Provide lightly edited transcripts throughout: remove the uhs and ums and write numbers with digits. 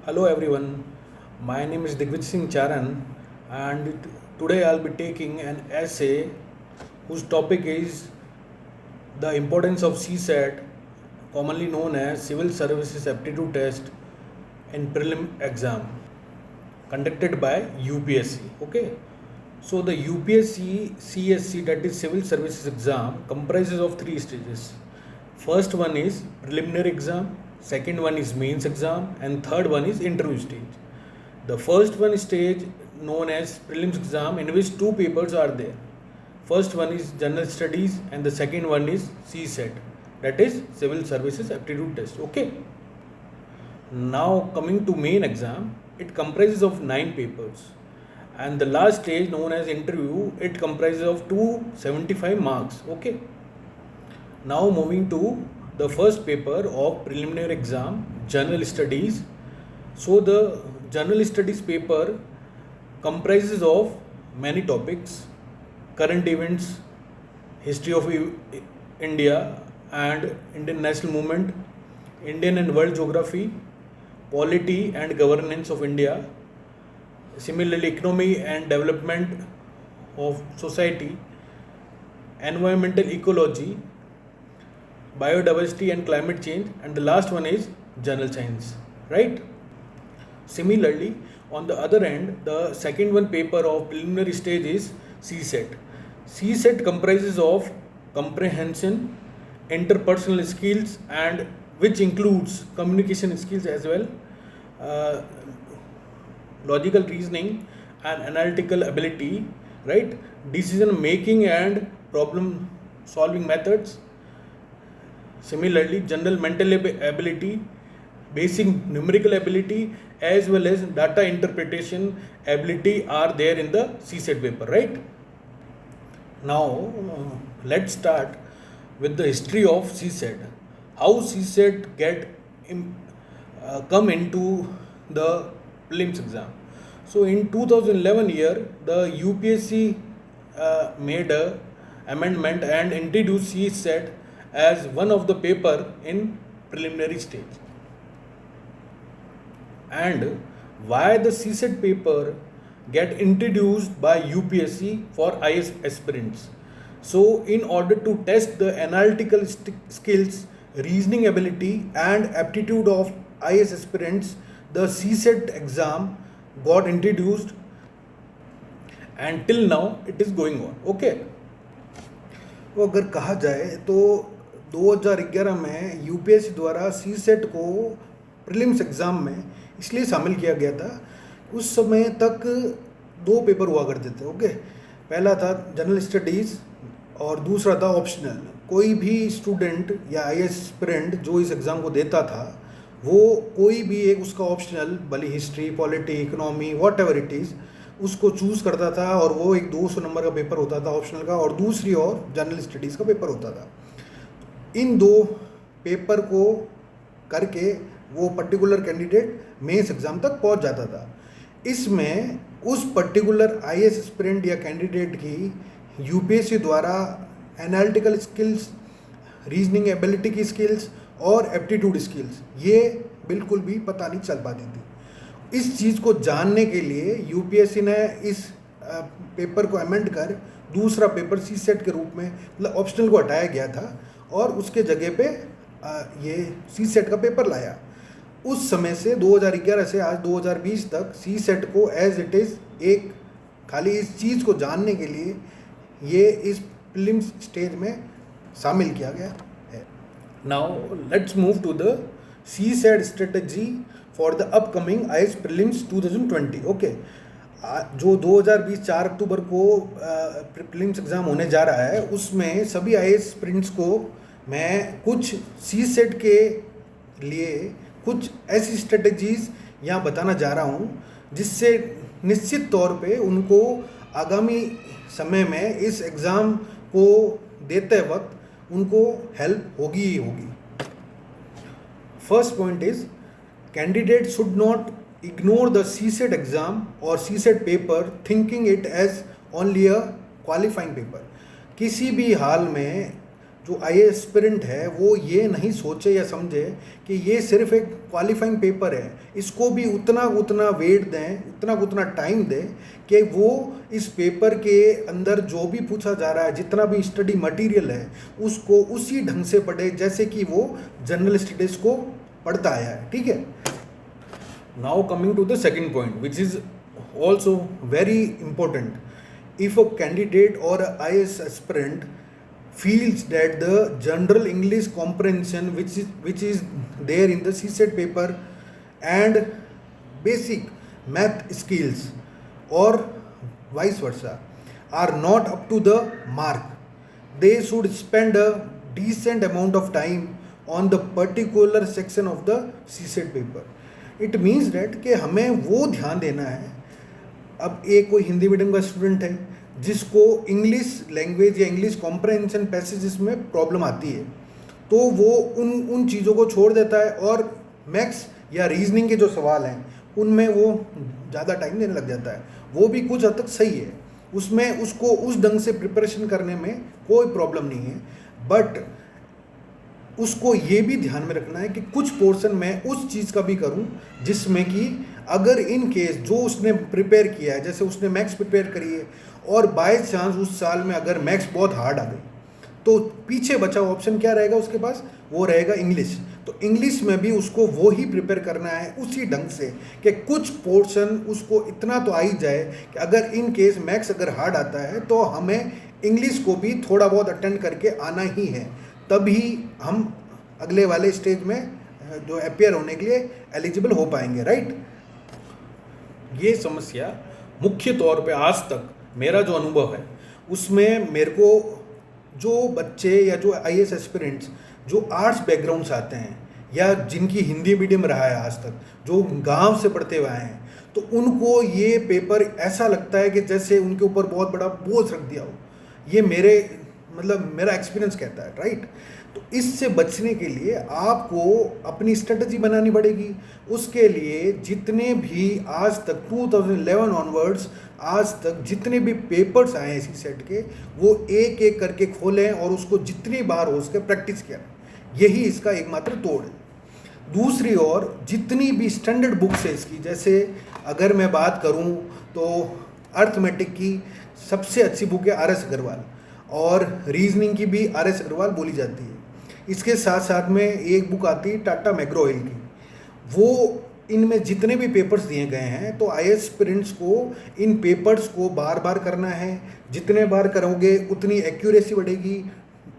Hello everyone, my name is Digvij Singh Charan and today I'll be taking an essay whose topic is the importance of CSAT, commonly known as Civil Services Aptitude Test in prelim exam conducted by UPSC. Okay, so the UPSC CSC, that is Civil Services exam, comprises of three stages. First one is preliminary exam, second one is mains exam, and third one is interview stage. The first one stage known as prelims exam, in which two papers are there. First one is general studies and the second one is CSAT, that is Civil Services Aptitude Test. Okay. Now coming to main exam, it comprises of 9 papers, and the last stage known as interview, it comprises of 275 marks. Okay. Now moving to the first paper of preliminary exam, general studies. So the general studies paper comprises of many topics: current events, history of India and Indian national movement, Indian and world geography, polity and governance of India, similarly economy and development of society, environmental ecology, biodiversity and climate change, and the last one is general science, right? Similarly, on the other end, the second one paper of preliminary stage is CSET. CSET comprises of comprehension, interpersonal skills, and which includes communication skills as well, uh, logical reasoning and analytical ability, right? Decision making and problem solving methods. Similarly, general mental ability, basic numerical ability, as well as data interpretation ability are there in the CSET paper, right? Now, let's start with the history of CSET. How CSET come into the prelims exam. So in 2011 year, the UPSC made a amendment and introduced CSET as one of the paper in preliminary stage. And why the CSET paper get introduced by UPSC for IS aspirants? So in order to test the analytical skills, reasoning ability and aptitude of IS aspirants, the CSET exam got introduced and till now it is going on. Okay. वो अगर कहा जाए तो 2011 में UPSC द्वारा CSAT को prelims exam में इसलिए शामिल किया गया था। उस समय तक दो पेपर हुआ करते थे। ओके, पहला था जनरल स्टडीज़ और दूसरा था ऑप्शनल। कोई भी स्टूडेंट या आईएएस एस्पिरेंट जो इस एग्ज़ाम को देता था, वो कोई भी एक उसका ऑप्शनल, भले history, polity, economy, what ever it is, उसको चूज़ करता था और वो एक 200 नंबर का पेपर होता था ऑप्शनल का, और दूसरी ओर जनरल स्टडीज़ का पेपर होता था। इन दो पेपर को करके वो पर्टिकुलर कैंडिडेट मेंस एग्ज़ाम तक पहुंच जाता था। इसमें उस पर्टिकुलर आईएएस एस्पिरेंट या कैंडिडेट की यूपीएससी द्वारा एनालिटिकल स्किल्स, रीजनिंग एबिलिटी की स्किल्स और एप्टीट्यूड स्किल्स ये बिल्कुल भी पता नहीं चल पाती थी। इस चीज़ को जानने के लिए यूपीएससी ने इस पेपर को अमेंड कर दूसरा पेपर सीसेट के रूप में, मतलब ऑप्शनल को हटाया गया था और उसके जगह पे ये सीसेट का पेपर लाया। उस समय से 2011 से आज 2020 तक सीसेट को एज इट इज़ एक खाली इस चीज़ को जानने के लिए ये इस प्रीलिम्स स्टेज में शामिल किया गया है। Now let's move to the CSAT strategy for the upcoming IS prelims 2020. Okay, जो 2020 4 अक्टूबर को प्रीलिम्स एग्ज़ाम होने जा रहा है, उसमें सभी आईएएस प्रिंट्स को मैं कुछ सीसेट के लिए कुछ ऐसी स्ट्रेटजीज़ यहाँ बताना जा रहा हूँ जिससे निश्चित तौर पे उनको आगामी समय में इस एग्ज़ाम को देते वक्त उनको हेल्प होगी ही होगी। First point is, candidate should not ignore the CSAT exam और CSAT paper thinking it as only a qualifying paper. किसी भी हाल में जो आई एस्पिरेंट है वो ये नहीं सोचे या समझे कि ये सिर्फ एक क्वालिफाइंग पेपर है, इसको भी उतना उतना वेट दें, उतना उतना टाइम दें कि वो इस पेपर के अंदर जो भी पूछा जा रहा है, जितना भी स्टडी मटेरियल है, उसको उसी ढंग से पढ़े जैसे कि वो जनरल स्टडीज को पढ़ता आया है, ठीक है। Now coming to the second point, which is also Very important. If a candidate or a IAS aspirant feels that the general English comprehension which is there in the CSET paper and basic math skills or vice versa are not up to the mark, they should spend a decent amount of time on the particular section of the CSET paper. It means that कि हमें वो ध्यान देना है। अब एक कोई Hindi medium का स्टूडेंट है जिसको इंग्लिश लैंग्वेज या इंग्लिश कॉम्प्रहेंशन पैसेजेस में प्रॉब्लम आती है, तो वो उन चीज़ों को छोड़ देता है और मैथ्स या रीजनिंग के जो सवाल हैं उनमें वो ज़्यादा टाइम देने लग जाता है। वो भी कुछ हद तक सही है, उसमें उसको उस ढंग से प्रिपरेशन करने में कोई प्रॉब्लम नहीं है, बट उसको ये भी ध्यान में रखना है कि कुछ पोर्शन मैं उस चीज़ का भी करूं जिसमें कि अगर इन केस जो उसने प्रिपेयर किया है, जैसे उसने मैथ्स प्रिपेयर करी है और बाय चांस उस साल में अगर मैथ्स बहुत हार्ड आ गई, तो पीछे बचा हुआ ऑप्शन क्या रहेगा उसके पास, वो रहेगा इंग्लिश। तो इंग्लिश में भी उसको वो ही प्रिपेयर करना है उसी ढंग से कि कुछ पोर्शन उसको इतना तो आ ही जाए कि अगर इन केस मैथ्स अगर हार्ड आता है तो हमें इंग्लिश को भी थोड़ा बहुत अटेंड करके आना ही है, तभी हम अगले वाले स्टेज में जो अपियर होने के लिए एलिजिबल हो पाएंगे, राइट। ये समस्या मुख्य तौर पे आज तक मेरा जो अनुभव है उसमें मेरे को जो बच्चे या जो आईएएस एस्पिरेंट्स जो आर्ट्स बैकग्राउंड से आते हैं या जिनकी हिंदी मीडियम रहा है आज तक, जो गांव से पढ़ते हुए आए हैं, तो उनको ये पेपर ऐसा लगता है कि जैसे उनके ऊपर बहुत बड़ा बोझ रख दिया हो। ये मेरा एक्सपीरियंस कहता है, राइट। तो इससे बचने के लिए आपको अपनी स्ट्रेटजी बनानी पड़ेगी। उसके लिए जितने भी आज तक 2011 ऑनवर्ड्स आज तक जितने भी पेपर्स आए हैं सीसेट के, वो एक एक करके खोलें और उसको जितनी बार हो सके प्रैक्टिस किया। यही इसका एकमात्र तोड़ है। दूसरी ओर जितनी भी स्टैंडर्ड बुक्स है इसकी, जैसे अगर मैं बात करूं तो अर्थमेटिक की सबसे अच्छी बुक है आर एस अग्रवाल, और रीजनिंग की भी आर एस अग्रवाल बोली जाती है। इसके साथ साथ में एक बुक आती है टाटा मैग्रो-हिल की। वो इनमें जितने भी पेपर्स दिए गए हैं, तो आई एस्पिरेंट्स को इन पेपर्स को बार बार करना है। जितने बार करोगे उतनी एक्यूरेसी बढ़ेगी,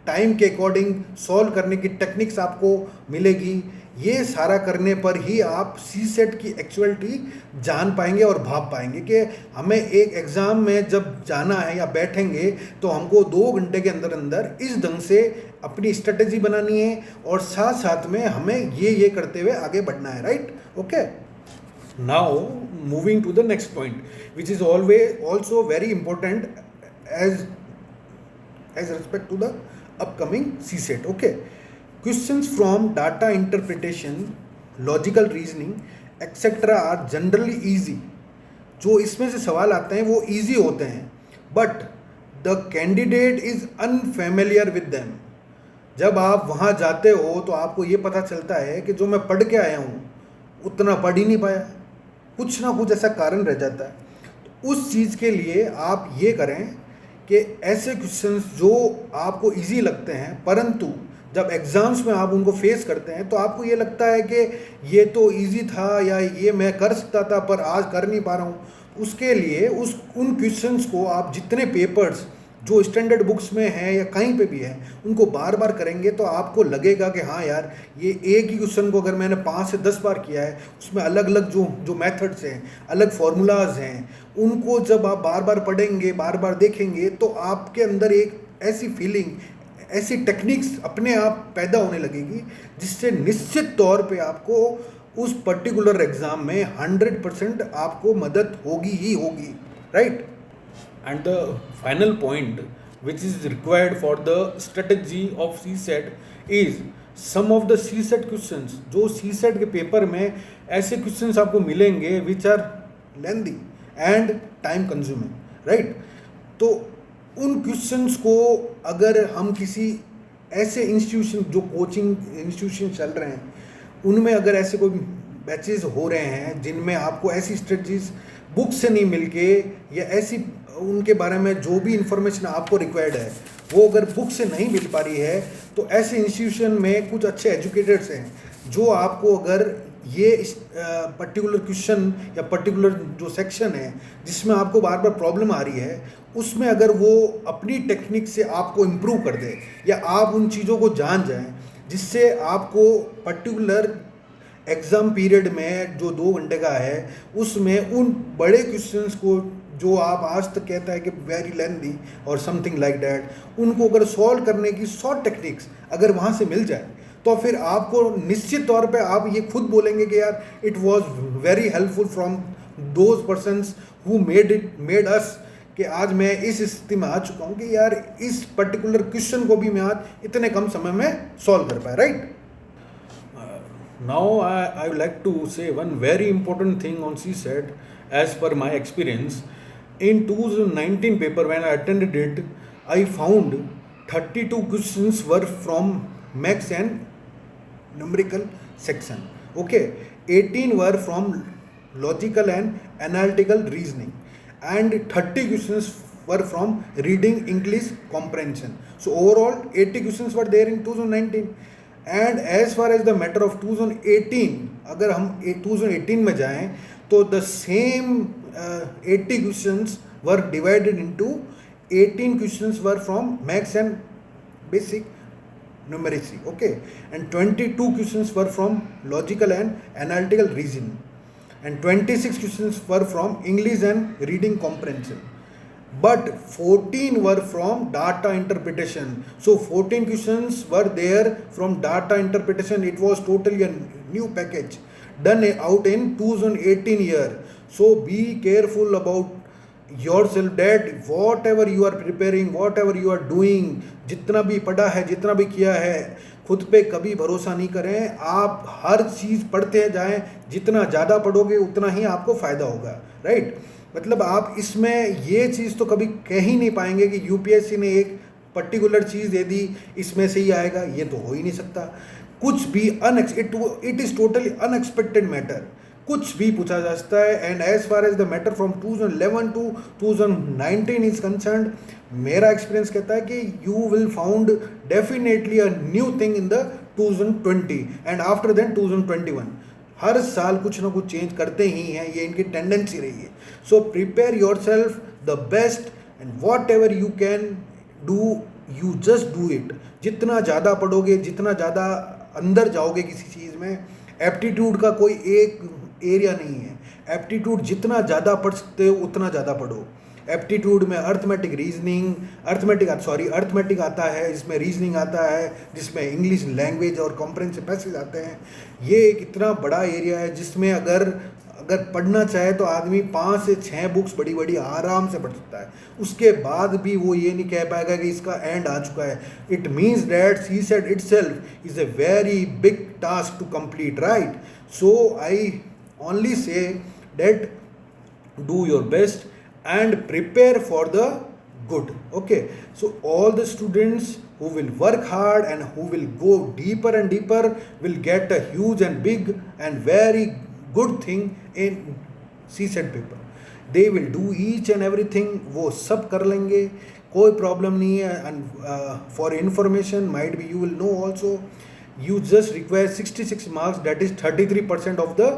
टाइम के अकॉर्डिंग सॉल्व करने की टेक्निक्स आपको मिलेगी। ये सारा करने पर ही आप सी सेट की एक्चुअलिटी जान पाएंगे और भाप पाएंगे कि हमें एक एग्ज़ाम में जब जाना है या बैठेंगे तो हमको 2 घंटे के अंदर अंदर इस ढंग से अपनी स्ट्रेटजी बनानी है और साथ साथ में हमें ये करते हुए आगे बढ़ना है, right. Okay, now moving to the next point which is always also very important as respect to the upcoming CSET. Okay, questions from data interpretation, logical reasoning etc. are generally easy. जो इसमें से सवाल आते हैं वो easy होते हैं, but the candidate is unfamiliar with them. जब आप वहाँ जाते हो तो आपको ये पता चलता है कि जो मैं पढ़ के आया हूँ उतना पढ़ ही नहीं पाया, कुछ ना कुछ ऐसा कारण रह जाता है। तो उस चीज़ के लिए आप ये करें कि ऐसे क्वेश्चंस जो आपको इजी लगते हैं, परंतु जब एग्ज़ाम्स में आप उनको फेस करते हैं तो आपको ये लगता है कि ये तो इजी था या ये मैं कर सकता था पर आज कर नहीं पा रहा हूँ, उसके लिए उन क्वेश्चंस को आप जितने पेपर्स जो स्टैंडर्ड बुक्स में हैं या कहीं पे भी हैं उनको बार बार करेंगे तो आपको लगेगा कि हाँ यार, ये एक ही क्वेश्चन को अगर मैंने 5 से 10 बार किया है, उसमें अलग अलग जो मेथड्स हैं, अलग फार्मूलाज हैं, उनको जब आप बार बार पढ़ेंगे, बार बार देखेंगे तो आपके अंदर एक ऐसी फीलिंग, ऐसी टेक्निक्स अपने आप पैदा होने लगेगी जिससे निश्चित तौर पे आपको उस पर्टिकुलर एग्ज़ाम में 100% आपको मदद होगी ही होगी, right. And the final point which is required for the strategy of CSET is some of the CSET questions. जो CSET के पेपर में ऐसे क्वेश्चंस आपको मिलेंगे which are lengthy and time consuming, right? तो उन क्वेश्चंस को अगर हम किसी ऐसे इंस्टीट्यूशन जो कोचिंग इंस्टीट्यूशन चल रहे हैं उनमें अगर ऐसे कोई बैचेस हो रहे हैं जिनमें आपको ऐसी स्ट्रेटजीज बुक से नहीं मिल के या ऐसी उनके बारे में जो भी इंफॉर्मेशन आपको रिक्वायर्ड है वो अगर बुक से नहीं मिल पा रही है, तो ऐसे इंस्टीट्यूशन में कुछ अच्छे एजुकेटर्स हैं जो आपको अगर ये पर्टिकुलर क्वेश्चन या पर्टिकुलर जो सेक्शन है जिसमें आपको बार बार प्रॉब्लम आ रही है, उसमें अगर वो अपनी टेक्निक से आपको इम्प्रूव कर दे या आप उन चीज़ों को जान जाएं जिससे आपको पर्टिकुलर एग्ज़ाम पीरियड में जो 2 घंटे का है उसमें उन बड़े क्वेश्चंस को जो आप आज तक कहता है कि वेरी लेंथी और समथिंग लाइक दैट, उनको अगर सॉल्व करने की शॉर्ट टेक्निक्स अगर वहाँ से मिल जाए तो फिर आपको निश्चित तौर पे आप ये खुद बोलेंगे कि यार it was very helpful from those persons who made us, कि आज मैं इस स्थिति में आ चुका हूँ कि यार इस पर्टिकुलर क्वेश्चन को भी मैं आज इतने कम समय में सॉल्व कर पाया, right. Now I would like to say one very important thing on CSET as per my experience. In 2019 paper when I attended it, I found 32 questions were from maths and numerical section. Okay, 18 were from logical and analytical reasoning, and 30 questions were from reading English comprehension. So overall 80 questions were there in 2019. And as far as the matter of 2018, अगर हम 2018 में जाएं तो the same 80 questions were divided into 18 questions were from maths and basic numeracy, okay, and 22 questions were from logical and analytical reasoning, and 26 questions were from English and reading comprehension. But 14 were from data interpretation. So 14 questions were there from data interpretation. It was totally a new package done out in 2018 year. So be careful about yourself that whatever you are preparing, whatever you are doing, जितना भी पढ़ा है, जितना भी किया है, खुद पे कभी भरोसा नहीं करें. आप हर चीज़ पढ़ते जाएं, जितना ज़्यादा पढ़ोगे उतना ही आपको फ़ायदा होगा, राइट. मतलब आप इसमें ये चीज़ तो कभी कह ही नहीं पाएंगे कि यूपीएससी ने एक पर्टिकुलर चीज़ दे दी इसमें से ही आएगा, ये तो हो ही नहीं सकता. कुछ भी it is totally unexpected matter, कुछ भी पूछा जा सकता है. And as far as the matter from 2011 to 2019 is concerned, मेरा एक्सपीरियंस कहता है कि you will found definitely a new thing in the 2020 and after then 2021. हर साल कुछ ना कुछ चेंज करते ही हैं, ये इनकी टेंडेंसी रही है. So prepare your self the best and what ever you can do, you just do it. जितना ज़्यादा पढ़ोगे, जितना ज़्यादा अंदर जाओगे किसी चीज़ में, एप्टीट्यूड का कोई एक एरिया नहीं है. एप्टीट्यूड जितना ज़्यादा पढ़ सकते हो उतना ज़्यादा पढ़ो. एप्टीट्यूड में अर्थमेटिक आता है, इसमें रीजनिंग आता है, जिसमें इंग्लिश लैंग्वेज और कॉम्प्रहेंसिव पैसेज आते हैं. ये एक इतना बड़ा एरिया है जिसमें अगर पढ़ना चाहे तो आदमी 5 से 6 बुक्स बड़ी बड़ी आराम से पढ़ सकता है. उसके बाद भी वो ये नहीं कह पाएगा कि इसका एंड आ चुका है. It means that CSAT itself is a very big task to complete, right. So I only say that do your best and prepare for the good. Okay, so all the students who will work hard and who will go deeper and deeper will get a huge and big and very good thing in CSET paper. They will do each and everything, वो सब कर लेंगे, कोई problem नहीं है. and for information might be you will know also, you just require 66 marks, that is 33% of the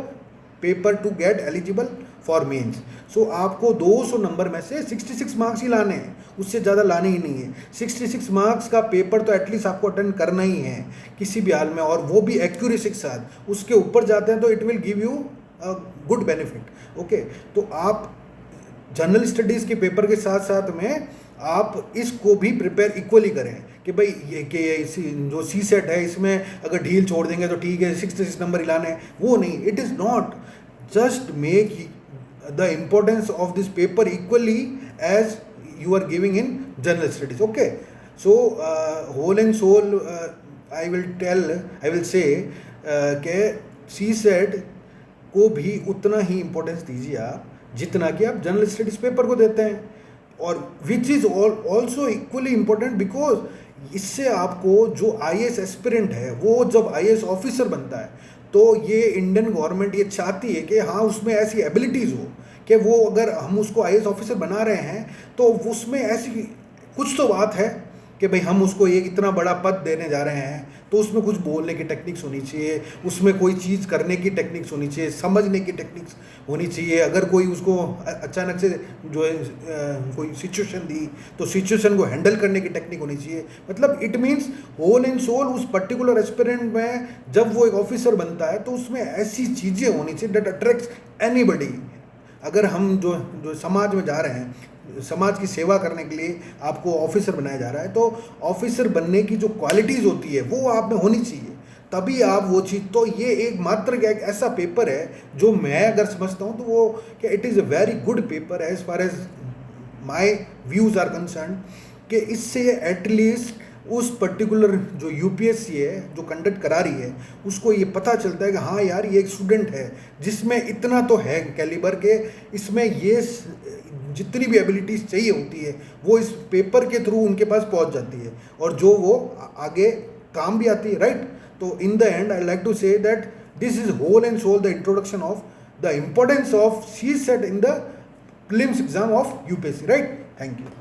paper to get eligible for mains. So आपको 200 number में से 66 मार्क्स ही लाने हैं, उससे ज़्यादा लाने ही नहीं है. 66 मार्क्स का पेपर तो एटलीस्ट आपको अटेंड करना ही है किसी भी हाल में, और वो भी एक्यूरेसी के साथ. उसके ऊपर जाते हैं तो it will give you a good benefit. Okay, तो आप जनरल स्टडीज़ के पेपर के साथ साथ में आप इसको भी प्रिपेयर इक्वली करें कि भाई ये कि जो CSET है इसमें अगर ढील छोड़ देंगे तो ठीक है 66 नंबर ही लाने, वो नहीं. It is not. Just make the importance of this paper equally as you are giving in general studies. Okay, so whole and soul I will say कि CSET को भी उतना ही इम्पोर्टेंस दीजिए आप जितना कि आप जनरल स्टडीज़ पेपर को देते हैं. और which is also equally important because इससे आपको जो आईएएस एस्पिरेंट है वो जब आईएएस ऑफिसर बनता है तो ये इंडियन गवर्नमेंट ये चाहती है कि हाँ उसमें ऐसी एबिलिटीज़ हो कि वो अगर हम उसको आईएएस ऑफिसर बना रहे हैं तो उसमें ऐसी कुछ तो बात है कि भाई हम उसको एक इतना बड़ा पद देने जा रहे हैं तो उसमें कुछ बोलने की टेक्निक्स होनी चाहिए, उसमें कोई चीज़ करने की टेक्निक्स होनी चाहिए, समझने की टेक्निक्स होनी चाहिए। अगर कोई उसको अचानक से जो है कोई सिचुएशन दी तो सिचुएशन को हैंडल करने की टेक्निक होनी चाहिए। मतलब it means whole and soul उस पर्टिकुलर एस्पिरेंट में जब वो एक ऑफिसर बनता है तो उसमें ऐसी चीज़ें होनी चाहिए दैट अट्रैक्ट्स एनीबडी। अगर हम जो जो समाज में जा रहे हैं, समाज की सेवा करने के लिए आपको ऑफिसर बनाया जा रहा है तो ऑफिसर बनने की जो क्वालिटीज़ होती है वो आप में होनी चाहिए, तभी आप वो चीज़। तो ये एक मात्र क्या एक ऐसा पेपर है जो मैं अगर समझता हूँ तो वो क्या it is a very good paper as far as my views are concern, कि इससे एटलीस्ट उस पर्टिकुलर जो यूपीएससी है जो कंडक्ट करा रही है उसको ये पता चलता है कि हाँ यार ये एक स्टूडेंट है जिसमें इतना तो है कैलिबर के, इसमें ये जितनी भी एबिलिटीज़ चाहिए होती है वो इस पेपर के थ्रू उनके पास पहुंच जाती है और जो वो आगे काम भी आती है, राइट। तो in the end I like to say that this is whole and soul the introduction of the importance of CSAT in the prelims exam of UPSC, right. Thank you.